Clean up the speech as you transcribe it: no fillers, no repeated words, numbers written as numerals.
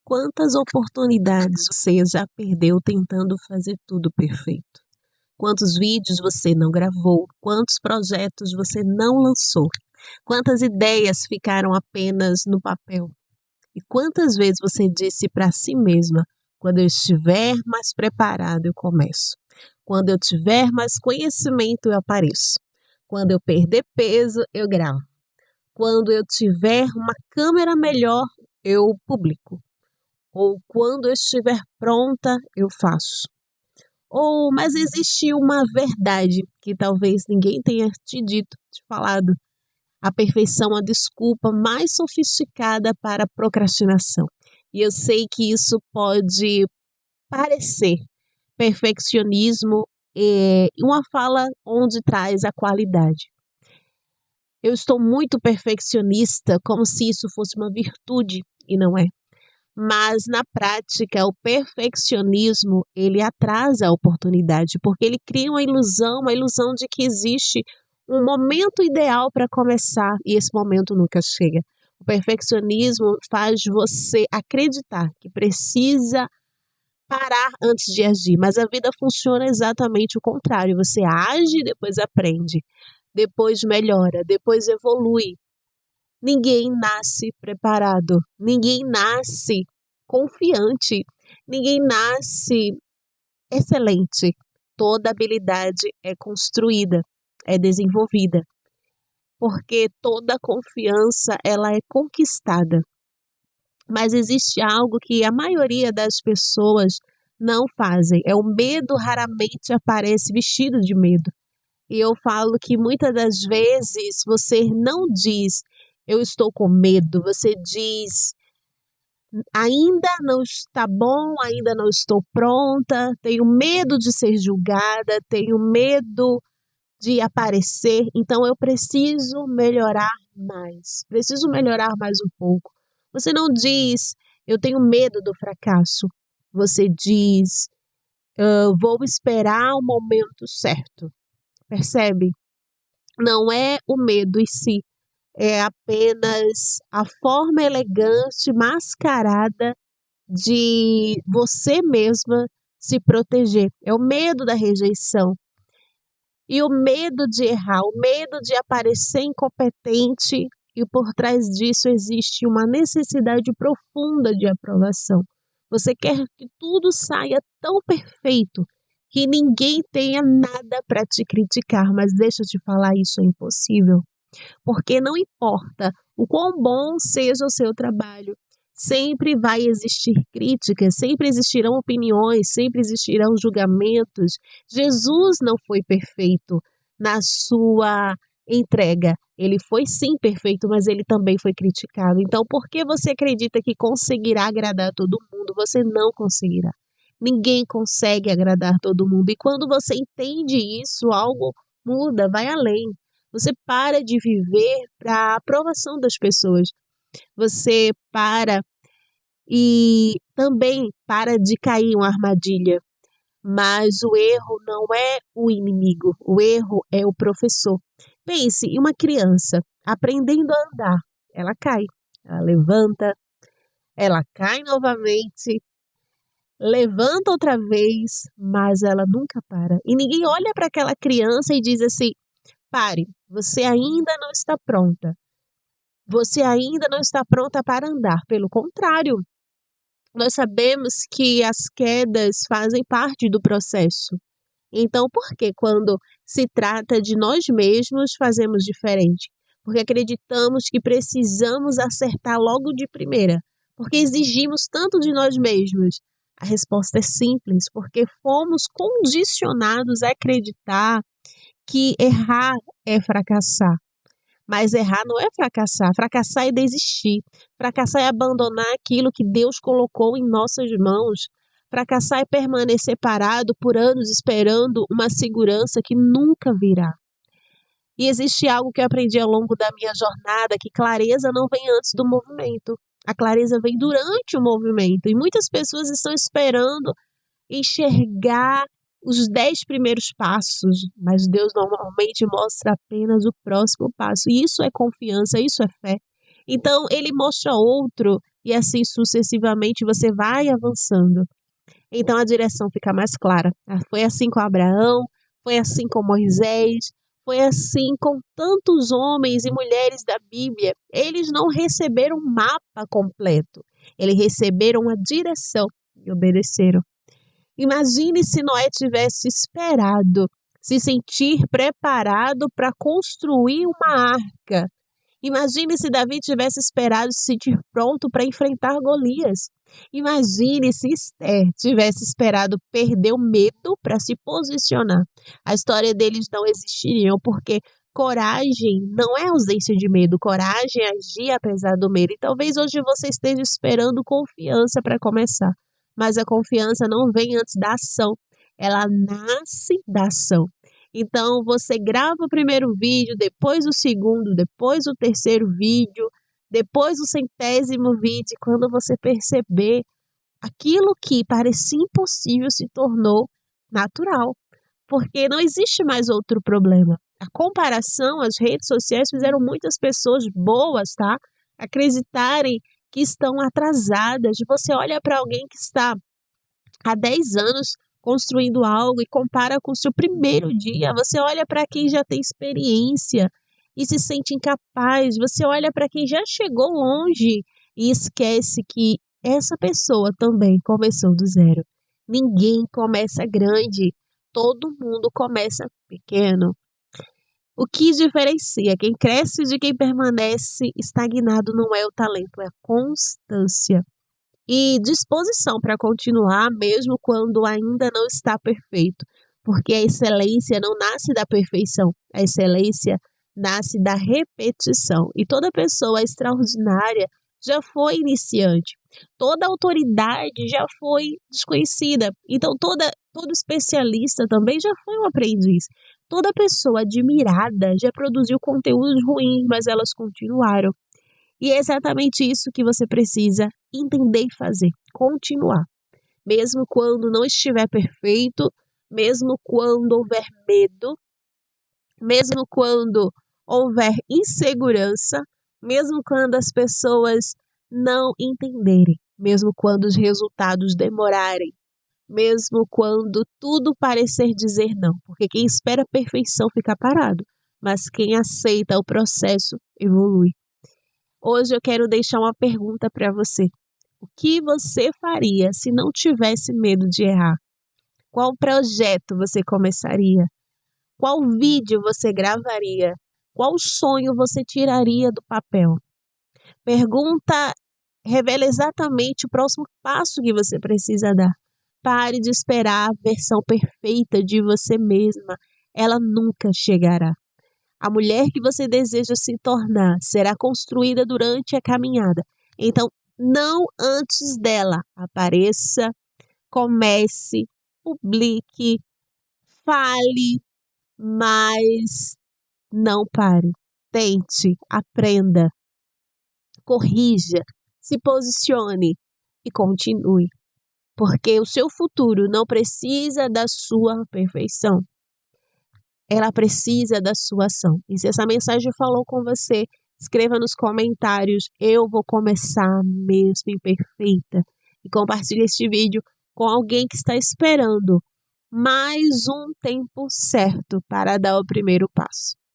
Quantas oportunidades você já perdeu tentando fazer tudo perfeito? Quantos vídeos você não gravou? Quantos projetos você não lançou? Quantas ideias ficaram apenas no papel? E quantas vezes você disse para si mesma: quando eu estiver mais preparado, eu começo. Quando eu tiver mais conhecimento, eu apareço. Quando eu perder peso, eu gravo. Quando eu tiver uma câmera melhor, eu publico. Ou quando eu estiver pronta, eu faço. Mas existe uma verdade que talvez ninguém tenha te dito, te falado. A perfeição é a desculpa mais sofisticada para a procrastinação. E eu sei que isso pode parecer perfeccionismo e uma fala onde traz a qualidade. Eu estou muito perfeccionista, como se isso fosse uma virtude, e não é. Mas na prática, o perfeccionismo, ele atrasa a oportunidade, porque ele cria uma ilusão de que existe um momento ideal para começar e esse momento nunca chega. O perfeccionismo faz você acreditar que precisa parar antes de agir, mas a vida funciona exatamente o contrário. Você age, depois aprende, depois melhora, depois evolui. Ninguém nasce preparado, ninguém nasce confiante, ninguém nasce excelente. Toda habilidade é construída, é desenvolvida, porque toda confiança ela é conquistada. Mas existe algo que a maioria das pessoas não fazem, é o medo raramente aparece vestido de medo. E eu falo que muitas das vezes você não diz, eu estou com medo, você diz, ainda não está bom, ainda não estou pronta, tenho medo de ser julgada, tenho medo de aparecer, então eu preciso melhorar mais um pouco. Você não diz, eu tenho medo do fracasso, você diz, vou esperar o momento certo, percebe? Não é o medo em si, é apenas a forma elegante, mascarada de você mesma se proteger. É o medo da rejeição. E o medo de errar, o medo de aparecer incompetente, e por trás disso existe uma necessidade profunda de aprovação. Você quer que tudo saia tão perfeito que ninguém tenha nada para te criticar, mas deixa eu te falar, isso é impossível. Porque não importa o quão bom seja o seu trabalho, sempre vai existir críticas, sempre existirão opiniões, sempre existirão julgamentos. Jesus não foi perfeito na sua entrega. Ele foi sim perfeito, mas ele também foi criticado. Então, por que você acredita que conseguirá agradar todo mundo? Você não conseguirá. Ninguém consegue agradar todo mundo. E quando você entende isso, algo muda, vai além. Você para de viver para a aprovação das pessoas. Você para e também para de cair em uma armadilha. Mas o erro não é o inimigo, o erro é o professor. Pense em uma criança aprendendo a andar. Ela cai, ela levanta, ela cai novamente, levanta outra vez, mas ela nunca para. E ninguém olha para aquela criança e diz assim: pare, você ainda não está pronta. Você ainda não está pronta para andar. Pelo contrário, nós sabemos que as quedas fazem parte do processo. Então, por que quando se trata de nós mesmos fazemos diferente? Porque acreditamos que precisamos acertar logo de primeira. Porque exigimos tanto de nós mesmos. A resposta é simples, porque fomos condicionados a acreditar que errar é fracassar. Mas errar não é fracassar. Fracassar é desistir. Fracassar é abandonar aquilo que Deus colocou em nossas mãos. Fracassar é permanecer parado por anos esperando uma segurança que nunca virá. E existe algo que eu aprendi ao longo da minha jornada, que clareza não vem antes do movimento. A clareza vem durante o movimento. E muitas pessoas estão esperando enxergar os 10 primeiros passos, mas Deus normalmente mostra apenas o próximo passo. E isso é confiança, isso é fé. Então, ele mostra outro e assim sucessivamente você vai avançando. Então a direção fica mais clara. Foi assim com Abraão, foi assim com Moisés, foi assim com tantos homens e mulheres da Bíblia. Eles não receberam um mapa completo, eles receberam a direção e obedeceram. Imagine se Noé tivesse esperado, se sentir preparado para construir uma arca. Imagine se Davi tivesse esperado se sentir pronto para enfrentar Golias. Imagine se Esther tivesse esperado perder o medo para se posicionar. A história deles não existiria, porque coragem não é ausência de medo, coragem é agir apesar do medo. E talvez hoje você esteja esperando confiança para começar, mas a confiança não vem antes da ação, ela nasce da ação. Então, você grava o primeiro vídeo, depois o segundo, depois o terceiro vídeo, depois o 100º vídeo. E quando você perceber, aquilo que parecia impossível se tornou natural, porque não existe mais outro problema. A comparação, as redes sociais fizeram muitas pessoas boas, tá? Acreditarem que estão atrasadas. Você olha para alguém que está há 10 anos construindo algo e compara com o seu primeiro dia. Você olha para quem já tem experiência e se sente incapaz. Você olha para quem já chegou longe e esquece que essa pessoa também começou do zero. Ninguém começa grande, todo mundo começa pequeno. O que diferencia quem cresce de quem permanece estagnado não é o talento, é a constância e disposição para continuar mesmo quando ainda não está perfeito, porque a excelência não nasce da perfeição, a excelência nasce da repetição. E toda pessoa extraordinária já foi iniciante, toda autoridade já foi desconhecida, então todo especialista também já foi um aprendiz. Toda pessoa admirada já produziu conteúdos ruins, mas elas continuaram. E é exatamente isso que você precisa entender e fazer, continuar. Mesmo quando não estiver perfeito, mesmo quando houver medo, mesmo quando houver insegurança, mesmo quando as pessoas não entenderem, mesmo quando os resultados demorarem, mesmo quando tudo parecer dizer não, porque quem espera a perfeição fica parado, mas quem aceita o processo evolui. Hoje eu quero deixar uma pergunta para você. O que você faria se não tivesse medo de errar? Qual projeto você começaria? Qual vídeo você gravaria? Qual sonho você tiraria do papel? Pergunta revela exatamente o próximo passo que você precisa dar. Pare de esperar a versão perfeita de você mesma. Ela nunca chegará. A mulher que você deseja se tornar será construída durante a caminhada. Então, não antes dela. Apareça, comece, publique, fale, mas não pare. Tente, aprenda, corrija, se posicione e continue. Porque o seu futuro não precisa da sua perfeição. Ela precisa da sua ação. E se essa mensagem falou com você, escreva nos comentários, eu vou começar mesmo imperfeita. E compartilhe este vídeo com alguém que está esperando mais um tempo certo para dar o primeiro passo.